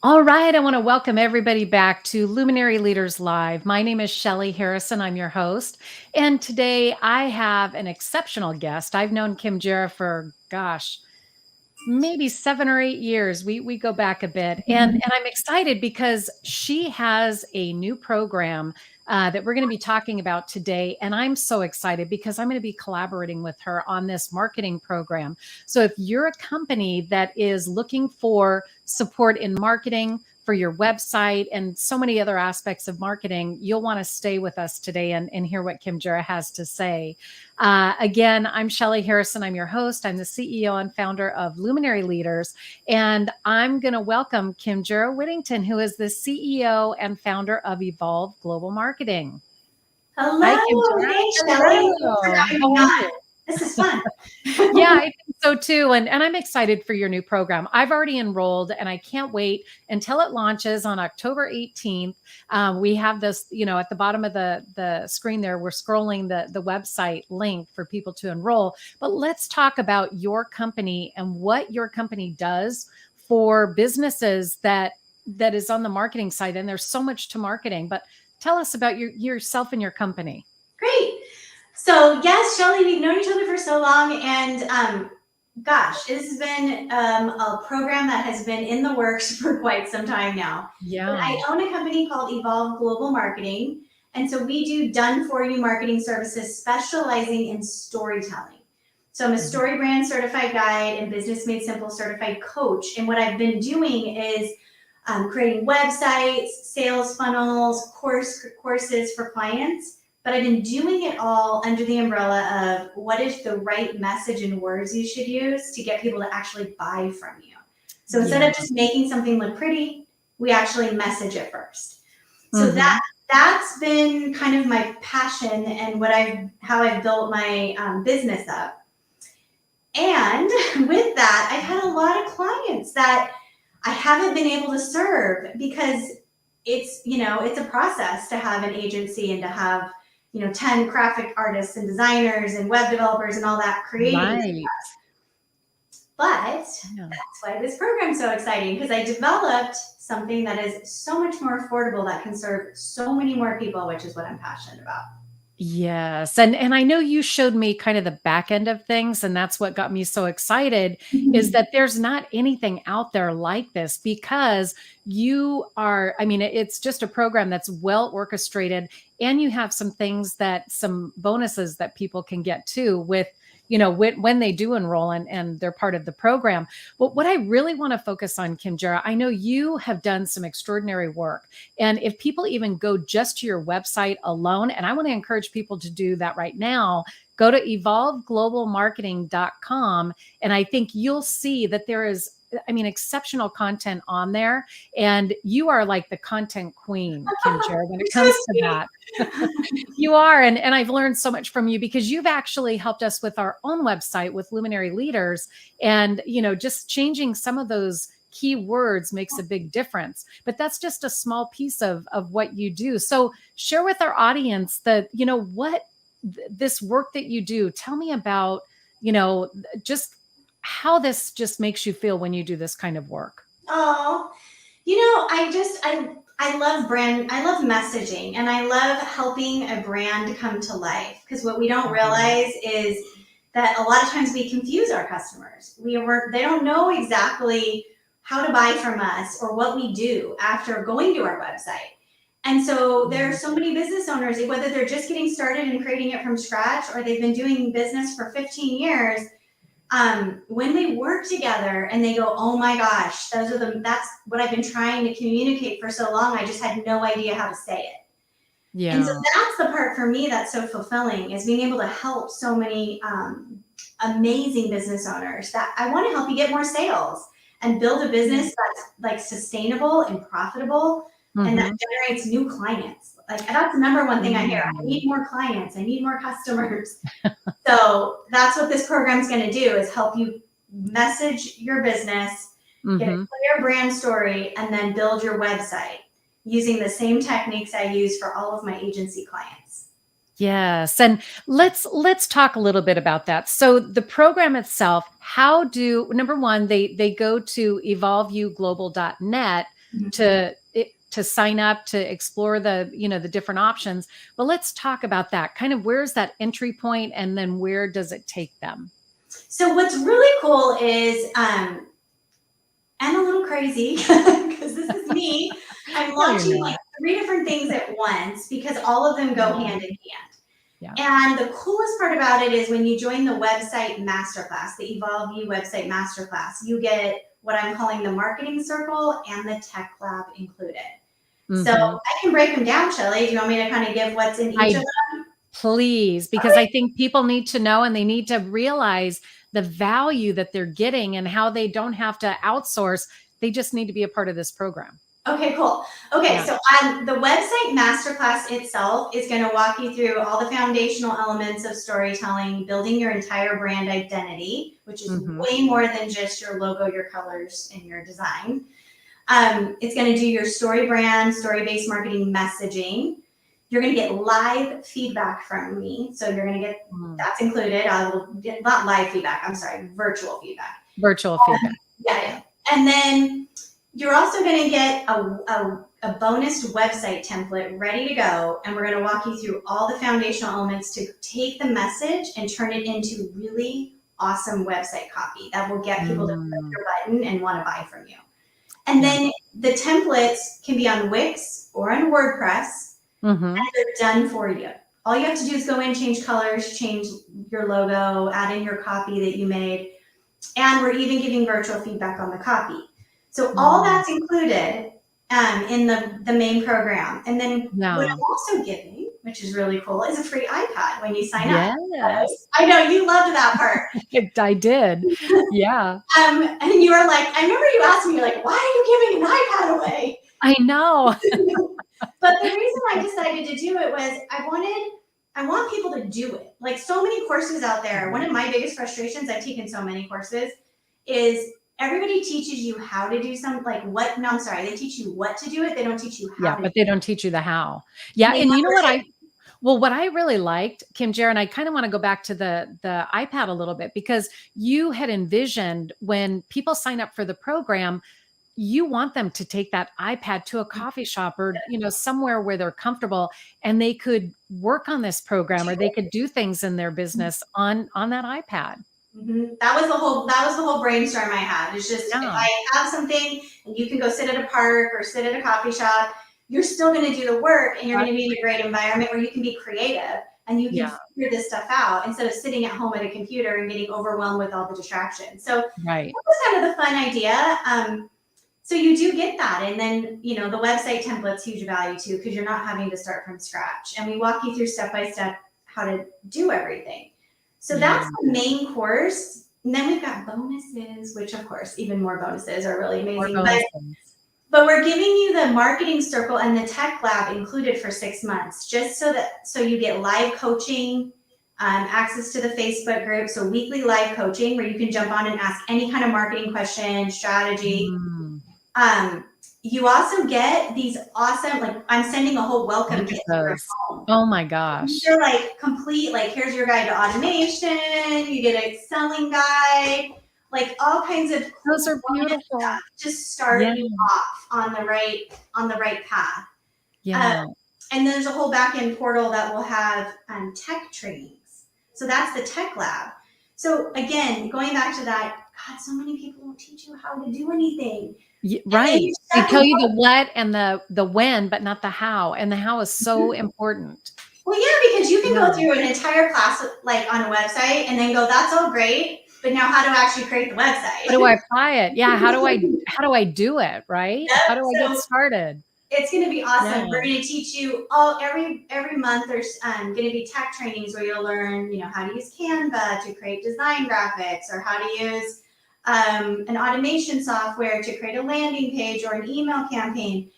All right, I want to welcome everybody back to Luminary Leaders Live. My name is Shelly Harrison. I'm your host. And today I have an exceptional guest. I've known Kimjera for, maybe 7 or 8 years. We go back a bit, and I'm excited because she has a new program that we're going to be talking about today, and I'm so excited because I'm going to be collaborating with her on this marketing program. So if you're a company that is looking for support in marketing for your website and so many other aspects of marketing, you'll want to stay with us today and hear what Kimjera has to say. Again, I'm Shelly Harrison. I'm your host. I'm the CEO and founder of Luminary Leaders. And I'm going to welcome Kimjera Whittington, who is the CEO and founder of Evolve Global Marketing. Hi, Hello. Kimjera. Hey, Shelly. Thanks for Hello. having How me are on. you? This is fun. Yeah, I think so too. And I'm excited for your new program. I've already enrolled and I can't wait until it launches on October 18th. We have this, at the bottom of the screen there, we're scrolling the website link for people to enroll. But let's talk about your company and what your company does for businesses that is on the marketing side. And there's so much to marketing, but tell us about yourself and your company. Great. So, yes, Shelly, we've known each other for so long. And this has been a program that has been in the works for quite some time now. Yeah. But I own a company called Evolve Global Marketing. And so we do done-for-you marketing services specializing in storytelling. So I'm a StoryBrand certified guide and Business Made Simple certified coach. And what I've been doing is creating websites, sales funnels, courses for clients. But I've been doing it all under the umbrella of what is the right message and words you should use to get people to actually buy from you. So instead of just making something look pretty, we actually message it first. So that's been kind of my passion and how I've built my business up. And with that, I've had a lot of clients that I haven't been able to serve because it's a process to have an agency and to have 10 graphic artists and designers and web developers and all that creating stuff. But that's why this program's so exciting, because I developed something that is so much more affordable that can serve so many more people, which is what I'm passionate about. Yes. And I know you showed me kind of the back end of things, and that's what got me so excited is that there's not anything out there like this because it's just a program that's well orchestrated, and you have some bonuses that people can get too with when they do enroll and they're part of the program. But what I really want to focus on, Kimjera, I know you have done some extraordinary work. And if people even go just to your website alone, and I want to encourage people to do that right now, go to evolveglobalmarketing.com. And I think you'll see that there is exceptional content on there. And you are like the content queen, Kimjera, when it comes to that. You are. And I've learned so much from you because you've actually helped us with our own website with Luminary Leaders. And, just changing some of those keywords makes a big difference. But that's just a small piece of what you do. So share with our audience this work that you do. Tell me about, just how this just makes you feel when you do this kind of work. Oh, I love brand. I love messaging, and I love helping a brand come to life, because what we don't realize is that a lot of times we confuse our customers. They don't know exactly how to buy from us or what we do after going to our website. And so there are so many business owners, whether they're just getting started and creating it from scratch or they've been doing business for 15 years, when we work together and they go, oh my gosh, that's what I've been trying to communicate for so long. I just had no idea how to say it. Yeah. And so that's the part for me that's so fulfilling, is being able to help so many amazing business owners that I want to help you get more sales and build a business that's like sustainable and profitable and that generates new clients. Like, that's the number one thing I hear. I need more clients. I need more customers. So that's what this program's going to do, is help you message your business, get a clear brand story, and then build your website using the same techniques I use for all of my agency clients. Yes. And let's talk a little bit about that. So the program itself, number one, they go to evolveuglobal.net to sign up, to explore the, the different options. But let's talk about that. Kind of where's that entry point, and then where does it take them? So what's really cool is, I'm a little crazy because this is me. I'm launching like 3 different things at once because all of them go hand in hand. Yeah. And the coolest part about it is when you join the website masterclass, the Evolve You website masterclass, you get what I'm calling the marketing circle and the tech lab included. So I can break them down, Shelley. Do you want me to kind of give what's in each of them? Please, because I think people need to know, and they need to realize the value that they're getting and how they don't have to outsource. They just need to be a part of this program. Okay, cool. Okay, so the website masterclass itself is going to walk you through all the foundational elements of storytelling, building your entire brand identity, which is way more than just your logo, your colors, and your design. It's going to do your StoryBrand, story-based marketing messaging. You're going to get live feedback from me. So you're going to get, that's included. I will get, not live feedback, I'm sorry, virtual feedback. Virtual feedback. Yeah. And then you're also going to get a bonus website template ready to go. And we're going to walk you through all the foundational elements to take the message and turn it into really awesome website copy that will get people to click your button and want to buy from you. And then the templates can be on Wix or on WordPress. And they're done for you. All you have to do is go in, change colors, change your logo, add in your copy that you made. And we're even giving virtual feedback on the copy. So all that's included in the main program. And then what I'm also giving, which is really cool, is a free iPad when you sign up. Yes. I know you loved that part. I did. Yeah. And you were like, I remember you asked me, you're like, why are you giving an iPad away? I know. But the reason I decided to do it was I want people to do it. Like so many courses out there. One of my biggest frustrations, I've taken so many courses, is everybody teaches you how to do something, they teach you what to do it. They don't teach you how to do it. Yeah, but they don't teach you the how. Yeah, and you know what what I really liked, Kimjera, and I kind of want to go back to the iPad a little bit, because you had envisioned when people sign up for the program, you want them to take that iPad to a coffee shop or, somewhere where they're comfortable, and they could work on this program, or they could do things in their business on that iPad. That was the whole brainstorm I had. It's just, if I have something and you can go sit at a park or sit at a coffee shop, you're still going to do the work, and you're going to be in a great environment where you can be creative and you can figure this stuff out instead of sitting at home at a computer and getting overwhelmed with all the distractions. So that was kind of the fun idea. So you do get that. And then, the website template's huge value too, because you're not having to start from scratch. And we walk you through step-by-step how to do everything. So that's the main course. And then we've got bonuses, which of course, even more bonuses are really amazing. But we're giving you the marketing circle and the tech lab included for 6 months, just so you get live coaching, access to the Facebook group. So weekly live coaching where you can jump on and ask any kind of marketing question, strategy. You also get these awesome, I'm sending a whole welcome kit to your home. Oh my gosh. They're complete, here's your guide to automation. You get a selling guide, all kinds of those are beautiful stuff. Just start you off on the right path. Yeah. And there's a whole back-end portal that will have tech trainings. So that's the tech lab. So again, going back to that, God, so many people don't teach you how to do anything. Right. They tell you the what and the when, but not the how. And the how is so important. Well, yeah, because you can go through an entire class on a website and then go, that's all great, but now how do I actually create the website? How do I apply it? Yeah. How do I do it? Right? How do I get started? It's going to be awesome. Yeah. We're going to teach you every month. There's going to be tech trainings where you'll learn, how to use Canva to create design graphics, or how to use an automation software to create a landing page or an email campaign.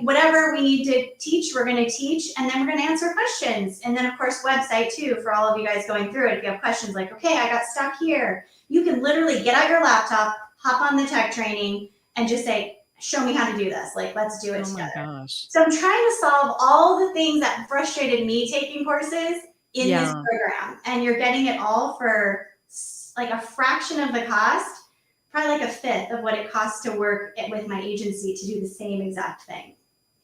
Whatever we need to teach, we're going to teach, and then we're going to answer questions. And then of course, website too, for all of you guys going through it. If you have questions okay, I got stuck here, you can literally get out your laptop, hop on the tech training, and just say, show me how to do this. Let's do it together. Oh my gosh. So I'm trying to solve all the things that frustrated me taking courses in this program. And you're getting it all for a fraction of the cost probably like a fifth of what it costs to work with my agency to do the same exact thing.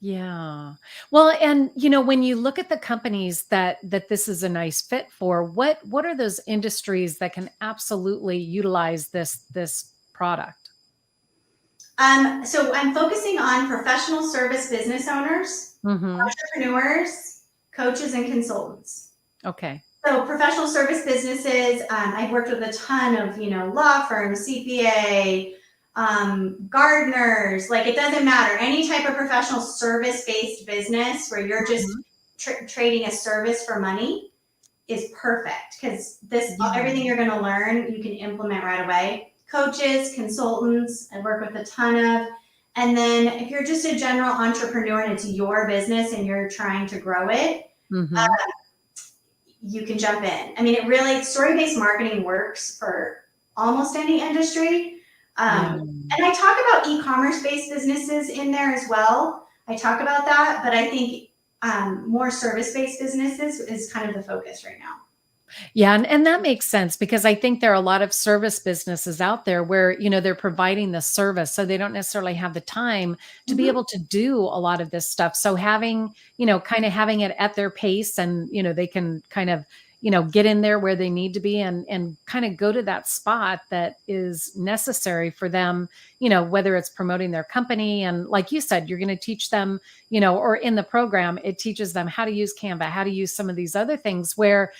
Yeah. Well, and when you look at the companies that this is a nice fit for, what are those industries that can absolutely utilize this product? So I'm focusing on professional service business owners, Mhm. entrepreneurs, coaches, and consultants. Okay. So professional service businesses, I've worked with a ton of, law firms, CPA, gardeners, like it doesn't matter. Any type of professional service-based business where you're just Mhm. trading a service for money is perfect because Yeah. everything you're going to learn, you can implement right away. Coaches, consultants, I work with a ton of. And then if you're just a general entrepreneur and it's your business and you're trying to grow it, Mhm. you can jump in. I mean, it really, story-based marketing works for almost any industry. Yeah. And I talk about e-commerce based businesses in there as well. I talk about that, but I think more service-based businesses is kind of the focus right now. Yeah, and that makes sense because I think there are a lot of service businesses out there where, they're providing the service, so they don't necessarily have the time to be Mm-hmm. able to do a lot of this stuff. So having, kind of having it at their pace and, they can kind of, get in there where they need to be and kind of go to that spot that is necessary for them, whether it's promoting their company. And like you said, you're going to teach them, or in the program, it teaches them how to use Canva, how to use some of these other things where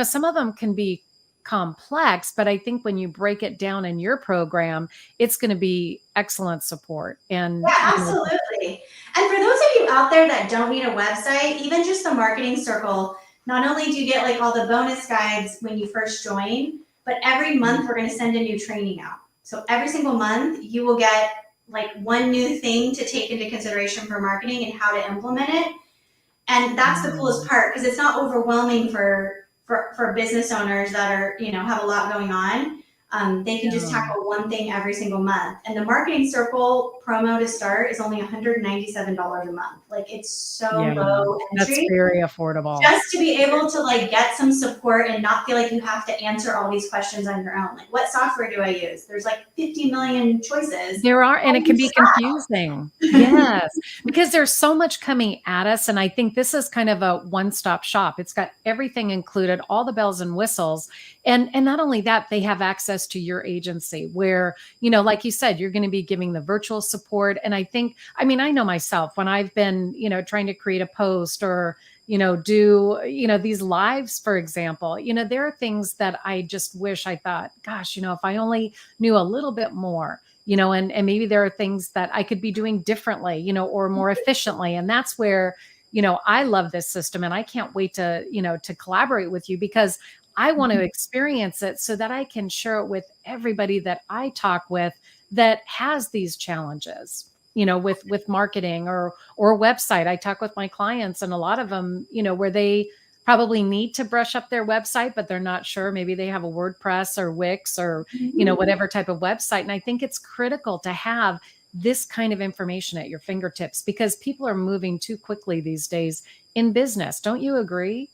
some of them can be complex, but I think when you break it down in your program, it's going to be excellent support. And, Yeah, absolutely. And for those of you out there that don't need a website, even just the marketing circle, not only do you get like all the bonus guides when you first join, but every month we're going to send a new training out. So every single month you will get like one new thing to take into consideration for marketing and how to implement it. And that's the coolest part because it's not overwhelming for business owners that are, have a lot going on. They can just yeah. tackle one thing every single month. And the marketing circle promo to start is only $197 a month. Like it's so Yeah, low that's entry very affordable. just to be able to like get some support and not feel like you have to answer all these questions on your own. Like what software do I use? There's like 50 million choices. There are, and How it do you can be confusing. Yes, because there's so much coming at us. And I think this is kind of a one-stop shop. It's got everything included, all the bells and whistles. And not only that, they have access to your agency where, like you said, you're going to be giving the virtual support. And I know myself when I've been, trying to create a post or, do, these lives, for example, there are things that I just wish I thought, gosh, if I only knew a little bit more, and maybe there are things that I could be doing differently, or more efficiently. And that's where, I love this system and I can't wait to, to collaborate with you because I want to experience it so that I can share it with everybody that I talk with that has these challenges, with marketing or website. I talk with my clients and a lot of them, where they probably need to brush up their website, but they're not sure. Maybe they have a WordPress or Wix or, whatever type of website. And I think it's critical to have this kind of information at your fingertips because people are moving too quickly these days in business. Don't you agree?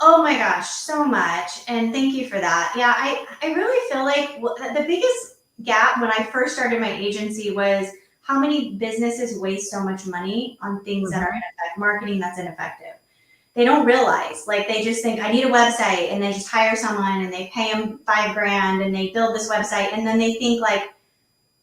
Oh my gosh, so much. And thank you for that. Yeah, I really feel like the biggest gap when I first started my agency was how many businesses waste so much money on things that are Mhm. ineffective, marketing that's ineffective. They don't realize, like they just think I need a website and they just hire someone and they pay them $5,000 and they build this website and then they think like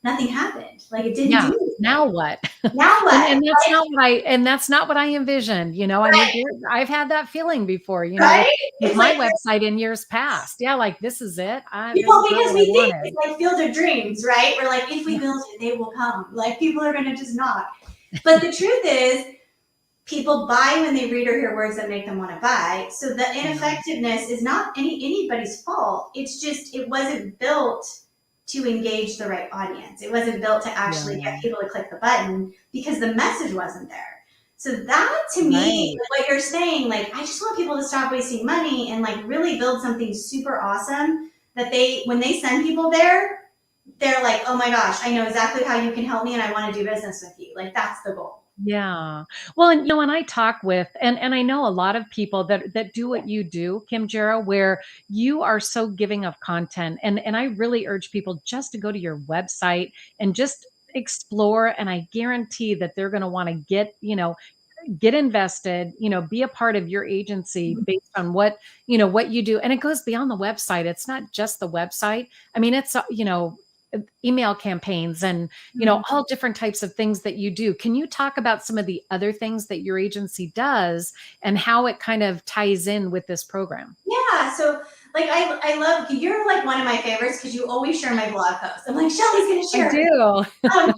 nothing happened. Like it didn't do Yeah. anything. Now what? Now And what? and that's not what I envisioned, I mean, Right, I've had that feeling before, right? with It's my like website in years past. Yeah, like, this is it. This is not because what I we think wanted. it's like field of dreams, right? We're like, if we Yeah. build it, they will come. Like people are gonna just knock. But the truth is, people buy when they read or hear words that make them want to buy. So the ineffectiveness is not anybody's fault. It's just it wasn't built to engage the right audience. It wasn't built to actually Yeah. get people to click the button because the message wasn't there. So that to me, Right. what you're saying, like I just want people to stop wasting money and like really build something super awesome that they when they send people there, they're like, oh my gosh, I know exactly how you can help me and I want to do business with you. Like that's the goal. Yeah. Well, and when I talk with, and I know a lot of people that do what you do, Kimjera, where you are so giving of content, and I really urge people just to go to your website and just explore, and I guarantee that they're going to want to get invested, be a part of your agency based on what you do. And it goes beyond the website. It's not just the website. I mean, it's, email campaigns and, Mhm. all different types of things that you do. Can you talk about some of the other things that your agency does and how it kind of ties in with this program? Yeah, so like I love you're like one of my favorites because you always share my blog posts. I'm like, Shelly's gonna I share it. do. But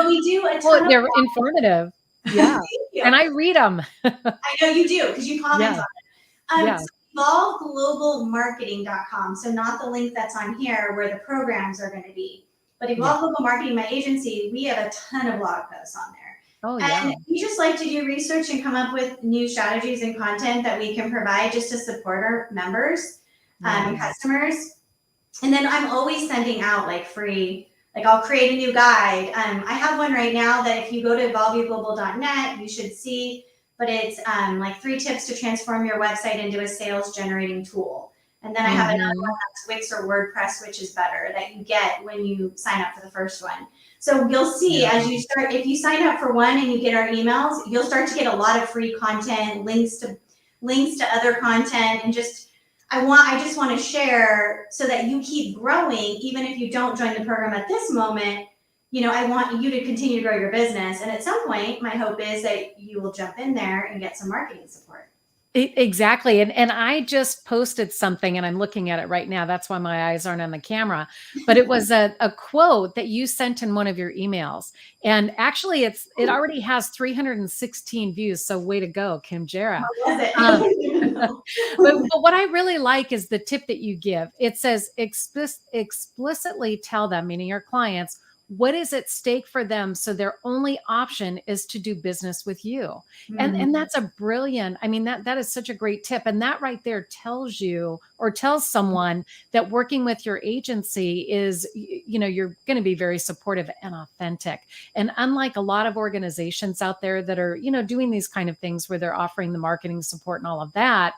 we do a Well, ton of they're informative. Yeah. thank you. And I read them. I know you do because you comment Yeah. on it. Yeah. So evolveglobalmarketing.com. So not the link that's on here where the programs are going to be, but Yeah. Evolve Global Marketing, my agency, we have a ton of blog posts on there. Oh, yeah. And we just like to do research and come up with new strategies and content that we can provide just to support our members and Yeah. customers. And then I'm always sending out like free, like I'll create a new guide. I have one right now that if you go to evolveglobal.net, you should see, but it's like 3 tips to transform your website into a sales generating tool. And then I have another one Mhm. that's Wix or WordPress, which is better, that you get when you sign up for the first one. So you'll see Yeah. as you start, if you sign up for one and you get our emails, you'll start to get a lot of free content, links to other content, and I just want to share so that you keep growing, even if you don't join the program at this moment. I want you to continue to grow your business. And at some point, my hope is that you will jump in there and get some marketing support. Exactly. And I just posted something and I'm looking at it right now. That's why my eyes aren't on the camera. But it was a quote that you sent in one of your emails. And actually it already has 316 views. So way to go, Kim Jarrah. Was Um, it? but what I really like is the tip that you give. It says explicitly tell them, meaning your clients, what is at stake for them so their only option is to do business with you. And that's a brilliant, I mean, that is such a great tip. And that right there tells you or tells someone that working with your agency is, you're going to be very supportive and authentic. And unlike a lot of organizations out there that are, doing these kind of things where they're offering the marketing support and all of that,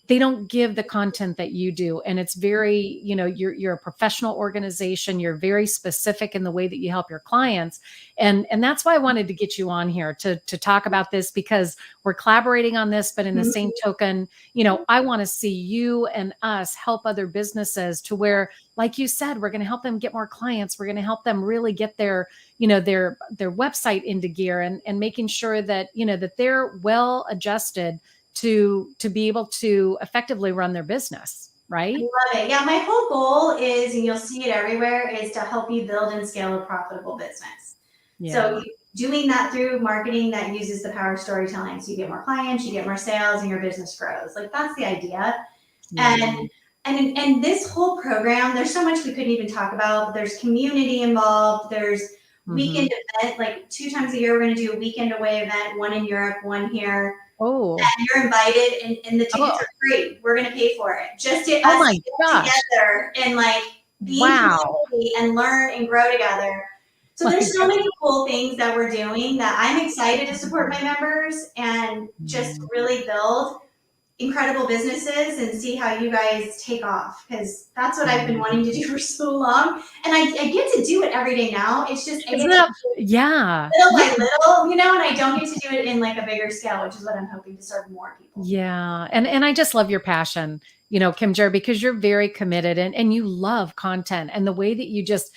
they don't give the content that you do. And it's very, you're a professional organization. You're very specific in the way that you help your clients. And that's why I wanted to get you on here to talk about this, because we're collaborating on this. But in the same token, I want to see you and us help other businesses to where, like you said, we're going to help them get more clients. We're going to help them really get their website into gear, and making sure that, that they're well adjusted to be able to effectively run their business, I right? love it. Yeah, my whole goal is, and you'll see it everywhere, is to help you build and scale a profitable business. So Yeah. doing that through marketing that uses the power of storytelling. So you get more clients, you get more sales, and your business grows. Like that's the idea. Yeah. And this whole program, there's so much we couldn't even talk about. There's community involved. There's Hmm. weekend event, like 2 times a year, we're going to do a weekend away event, one in Europe, one here. Oh, And you're invited, and the tickets oh, are free. We're going to pay for it. Just to oh us my to get gosh. together and like be in Wow. community and learn and grow together. So My there's so many gosh. cool things that we're doing that I'm excited to support my members and just Mm. really build incredible businesses and see how you guys take off, because that's what I've been Yeah. wanting to do for so long. And I get to do it every day now. It's just I Isn't get to that, do it yeah. little Yeah. by little, and I don't get to do it in like a bigger scale, which is what I'm hoping to serve more people. Yeah. And I just love your passion, Kim Jer, because you're very committed, and you love content, and the way that you just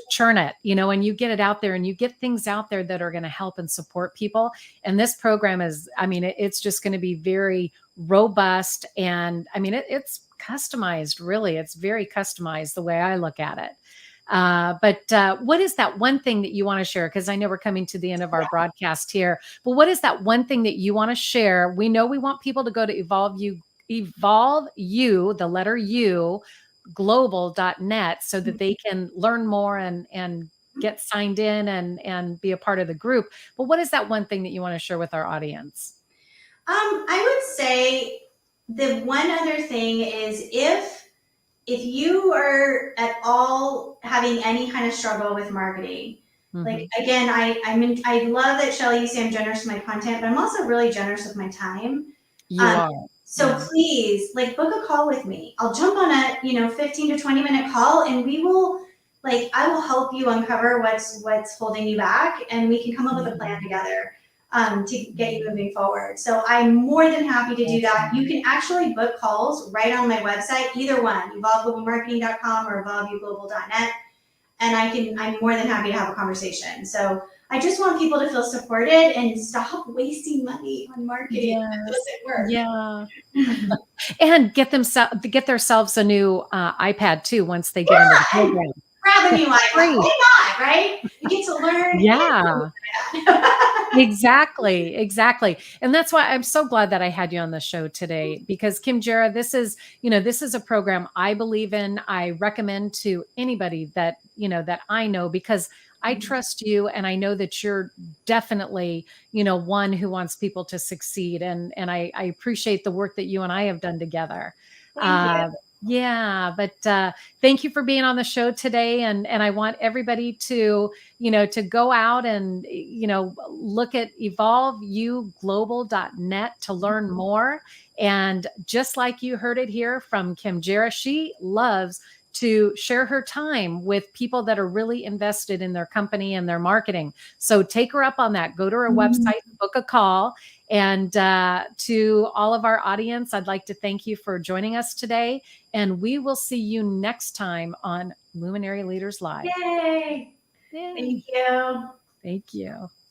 churn it, and you get it out there and you get things out there that are going to help and support people. And this program is, I mean, it's just going to be very robust. And I mean, it's customized, really. It's very customized the way I look at it. But what is that one thing that you want to share? Because I know we're coming to the end of our broadcast here. But what is that one thing that you want to share? We know we want people to go to the letter U, global.net, so that they can learn more and get signed in and be a part of the group. But what is that one thing that you want to share with our audience? I would say the one other thing is if you are at all having any kind of struggle with marketing, Like, again, I love that, Shelly, you say I'm generous with my content, but I'm also really generous with my time. You are. So Yeah. please, like, book a call with me. I'll jump on a 15 to 20 minute call, and we will, like, I will help you uncover what's holding you back, and we can come up with a plan together to get you moving forward. So I'm more than happy to do that. You can actually book calls right on my website, either one, evolveglobalmarketing.com or evolveyourglobal.net, and I'm more than happy to have a conversation. So I just want people to feel supported and stop wasting money on marketing. That doesn't work. Yeah. And get themselves a new iPad too once they get into the program. Grab a new iPad. Free. Why not, right? You get to learn. Yeah. Exactly. And that's why I'm so glad that I had you on the show today, because Kimjera, this is a program I believe in. I recommend to anybody that I know, because I trust you, and I know that you're definitely, one who wants people to succeed. And I appreciate the work that you and I have done together. Thank you. Yeah, but thank you for being on the show today. And I want everybody to go out and, look at evolveyouglobal.net to learn more. And just like you heard it here from Kimjera, she loves to share her time with people that are really invested in their company and their marketing. So take her up on that. Go to her website, book a call. And to all of our audience, I'd like to thank you for joining us today. And we will see you next time on Luminary Leaders Live. Yay. Yay. Thank you. Thank you.